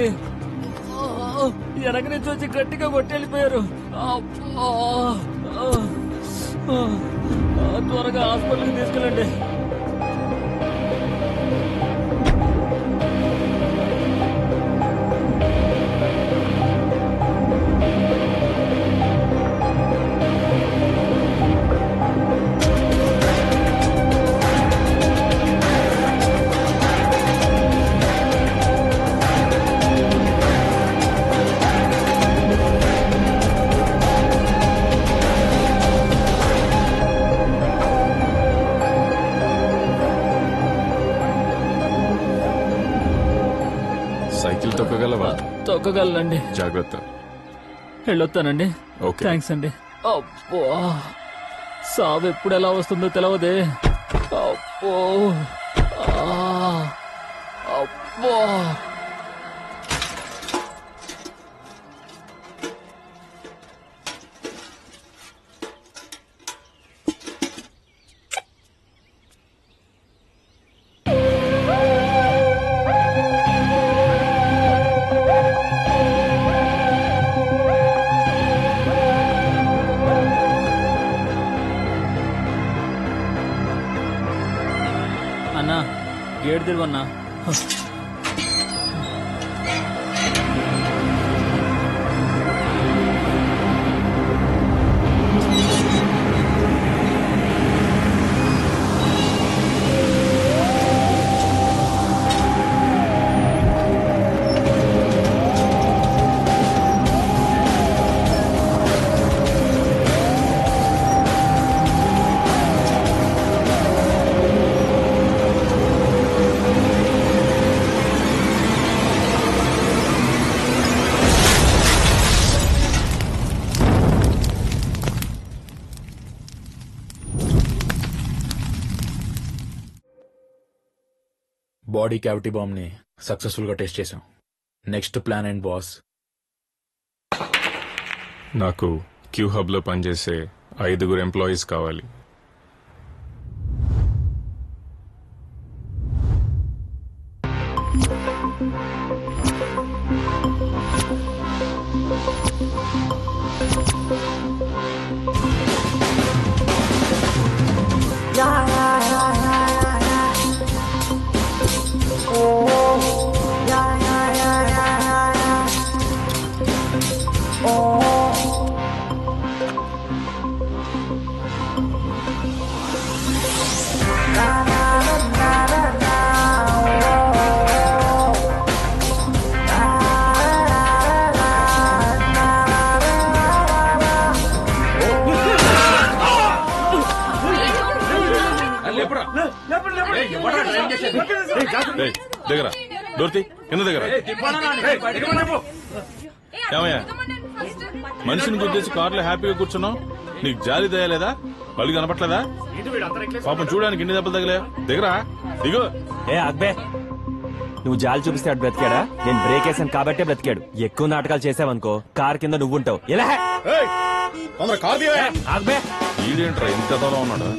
లేదండి. వెనక నుంచి వచ్చి గట్టిగా కొట్టెళ్ళిపోయారు. త్వరగా హాస్పిటల్కి తీసుకెళ్ళండి. సైకిల్ తొక్కగలవా? తొక్కగలండి. జాగ్రత్త. వెళ్ళొస్తానండి. థ్యాంక్స్ అండి. అబ్బో, సావు ఎప్పుడు ఎలా వస్తుందో తెలవదే. అబ్బో అబ్బో. అన్నా గేట్ తెరువన్నా. బాడీ క్యావిటీ బాంబ్ ని సక్సెస్ఫుల్ గా టెస్ట్ చేశాం. Next plan and boss. నాకు క్యూ హబ్ లో పనిచేసే 5 ఎంప్లాయీస్ కావాలి. దగ్గర దొరికి కింద దగ్గర ఏమయ్యా, మనిషిని గుర్తించి కార్లో హ్యాపీగా కూర్చున్నావు. నీకు జాలి దయలేదా? వాళ్ళు కనపట్లేదా? పాపం చూడడానికి ఎన్ని దెబ్బలు తగిలే. దిగరా, దిగు. ఏ అక్బే, నువ్వు జాలి చూపిస్తే అటు బ్రతికాడా? నేను బ్రేక్ వేసాను కాబట్టే బ్రతికాడు. ఎక్కువ నాటకాలు చేసావనుకో కార్ కింద నువ్వుంటావు. ఎలా అక్బే? ఈడేంట్రా ఇంత దూరం ఉన్నాడు?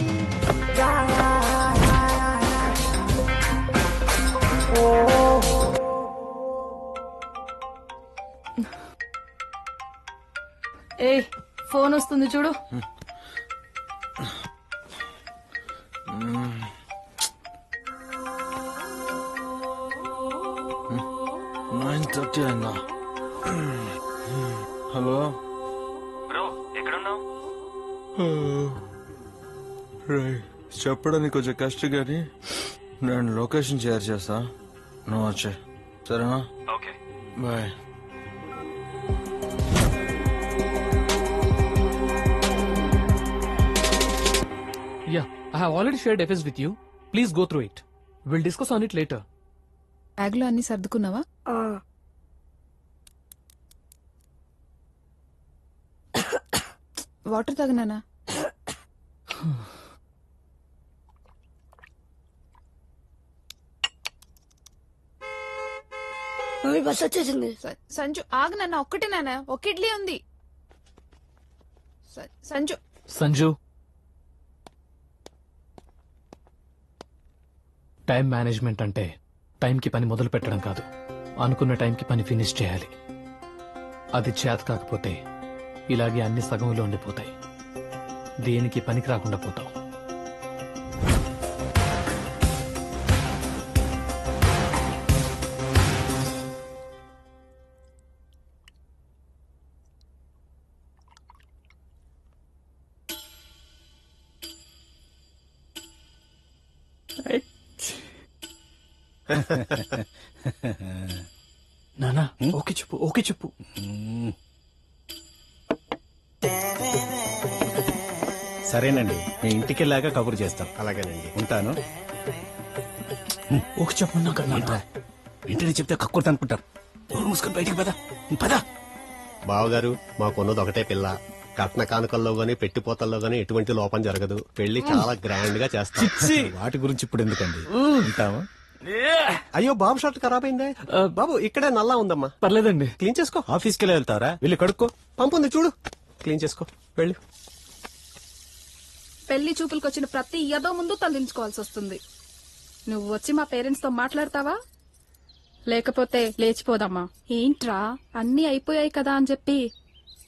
ఏ ఫోన్ వస్తుంది చూడు. హలో బ్రో, ఎక్కడున్నావు? చెప్పడానికి కొంచెం కష్టం కానీ నేను లొకేషన్ షేర్ చేస్తా, నువ్వు వచ్చే. సరేనా? Okay, bye. Yeah, I have already shared FS with you. Please go through it. We'll discuss on it later. Bag లో అన్ని సర్దుకున్నావా? వాటర్ తాగినానా? బస్ వచ్చేసింది. సంజు ఆగు నాన్న, ఒక్కటే నాన్న, ఒక ఇడ్లీ ఉంది. సంజు సంజు, టైం మేనేజ్మెంట్ అంటే టైంకి పని మొదలు పెట్టడం కాదు, అనుకున్న టైంకి పని ఫినిష్ చేయాలి. అది చేత కాకపోతే ఇలాగే అన్ని సగంలో ఉండిపోతాయి. దేనికి పనికి రాకుండా పోతావు. నానా ఓకే చెప్పు, ఓకే చెప్పు. సరేనండి, మీ ఇంటికి వెళ్ళాక కబురు చేస్తాం. అలాగేనండి, ఉంటాను. ఓకే చెప్పు కదా. ఇంటిని చెప్తే కక్కుర్తి అనుకుంటారు. నోరు మూసుకొని బయటికి పద పద. బావగారు, మాకున్నది ఒకటే పిల్ల. కట్న కానుకల్లో గానీ పెట్టిపోతల్లో గానీ ఎటువంటి లోపం జరగదు. పెళ్లి చాలా గ్రాండ్ గా చేస్తాం. వాటి గురించి ఇప్పుడు ఎందుకండి, ఉంటాము. అయ్యో బాబు షర్ట్ ఖరాబ్ అయిందే. బాబు ఇక్కడే నల్లా ఉందమ్మా. పర్లేదండి. క్లీన్ చేసుకో. ఆఫీస్కి వెళ్ళి వెళ్తావరా? వెళ్ళి కడుక్కో. పంపుంది చూడు, క్లీన్ చేసుకో. వెళ్ళు. పెళ్లి చూపులకు వచ్చిన ప్రతి ఏదో ముందు తలదించుకోవాల్సి వస్తుంది. నువ్వు వచ్చి మా పేరెంట్స్ తో మాట్లాడతావా, లేకపోతే లేచిపోదామా? ఏంట్రా అన్నీ అయిపోయాయి కదా అని చెప్పి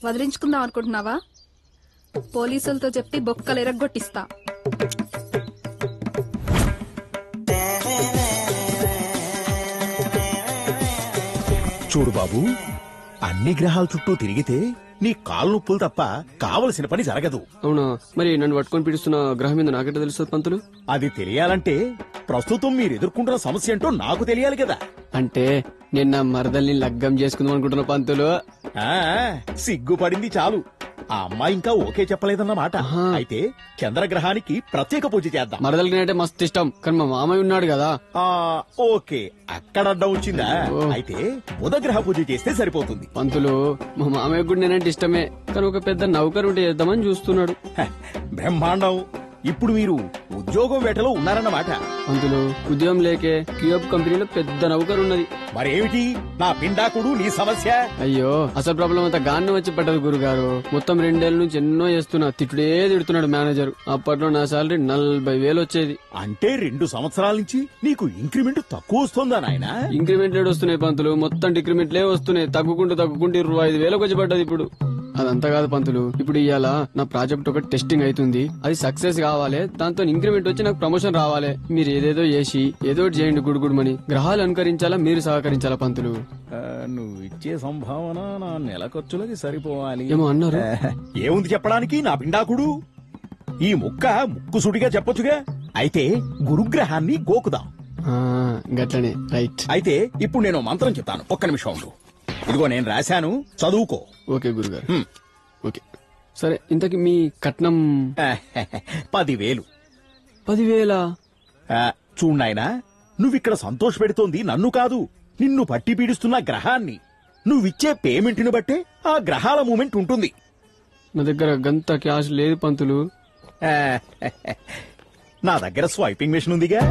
వదిలించుకుందాం అనుకుంటున్నావా? పోలీసులతో చెప్పి బొక్కలు ఎరగొట్టిస్తా. చూడు బాబు, అన్ని గ్రహాల చుట్టూ తిరిగితే నీ కాలు నొప్పులు తప్ప కావలసిన పని జరగదు. అవునా? మరి నన్ను పట్టుకొని పిడుస్తున్న గ్రహం మీద నాకెట్ట తెలుస్తుంది పంతులు? అది తెలియాలంటే ప్రస్తుతం మీరు ఎదుర్కొంటున్న సమస్య ఏంటో నాకు తెలియాలి కదా. అంటే నిన్న మరదల్ని లగ్గం చేసుకుందాం అనుకుంటున్న పంతులు. ఆ సిగ్గుపడింది చాలు. ఆ అమ్మాయి ఇంకా ఓకే చెప్పలేదన్నమాట. అయితే చంద్రగ్రహానికి ప్రత్యేక పూజ చేద్దాం. మరదలకి అంటే మస్తు ఇష్టం, కానీ మా మామయ్య ఉన్నాడు కదా. ఆ ఓకే, అక్కడ అడ్డం వచ్చిందా? అయితే బుధగ్రహ పూజ చేస్తే సరిపోతుంది. పంతులు, మా మామయ్య కూడా నేనంటే ఇష్టమే, కానీ ఒక పెద్ద నౌకరు ఉంటే చేద్దామని చూస్తున్నాడు. బ్రహ్మాండం. ఇప్పుడు మీరు ఉద్యోగం వేటలో ఉన్నారన్నమాట. పంతులు, ఉద్యోగం లేకే క్యూబ్ కంపెనీలో పెద్ద నౌకరు ఉన్నది. మరేమిటి నా పిండాకుడు నీ సమస్య? అయ్యో, అసలు ప్రాబ్లం అంతా గాన్ని వచ్చి పడ్డది గురుగారు. మొత్తం 2 ఏళ్ల నుంచి ఎన్నో చేస్తున్నా, తిట్టుడే తిడుతున్నాడు మేనేజర్. అప్పట్లో నా సాలరీ 40,000 వచ్చేది. అంటే 2 సంవత్సరాల నుంచి నీకు ఇంక్రిమెంట్ తక్కువ వస్తుందా నాయనా? ఇంక్రిమెంట్లే వస్తున్నాయి పంతులు, మొత్తం డిక్రిమెంట్లే వస్తున్నాయి. తగ్గుకుంటూ 25,000 వచ్చి పడ్డది ఇప్పుడు. అదంతా కాదు పంతులు, ఇప్పుడు ఇవాళ నా ప్రాజెక్ట్ ఒక టెస్టింగ్ అవుతుంది. అది సక్సెస్ కావాలి, దాంతో ఇంక్రిమెంట్ వచ్చి నాకు ప్రమోషన్ రావాలి. మీరు ఏదేదో చేసి ఏదో ఒకటి చేయండి గుడుగుడుమని. గ్రహాలు అనుకరించాలా, మీరు సహకరించాలా పంతులు? నువ్వు ఇచ్చే సంభావన నా నెల ఖర్చులకి సరిపోవాలి. ఏమో అన్నారు. ఏముంది చెప్పడానికి నా పిండాకుడు? ఈ ముక్కుసుడిగా చెప్పొచ్చుగా. అయితే గురుగ్రహాన్ని గోకుదాం. గట్లనే, రైట్. అయితే ఇప్పుడు నేను మంత్రం చెప్తాను, ఒక్క నిమిషం ఉండు. ఇదిగో నేను రాశాను, చదువుకో. ఓకే గురుగారు. ఓకే సరే. ఇంతకి మీ కట్నం? 10,000. 10,000? చూడు నాయనా, నువ్విక్కడ సంతోష పెడుతోంది నన్ను కాదు, నిన్ను పట్టి పీడిస్తున్న గ్రహాన్ని. నువ్విచ్చే పేమెంట్ ని బట్టే ఆ గ్రహాల మూమెంట్ ఉంటుంది. నా దగ్గర గంత క్యాష్ లేదు పంతులు. నా దగ్గర స్వైపింగ్ మెషిన్ ఉందిగా.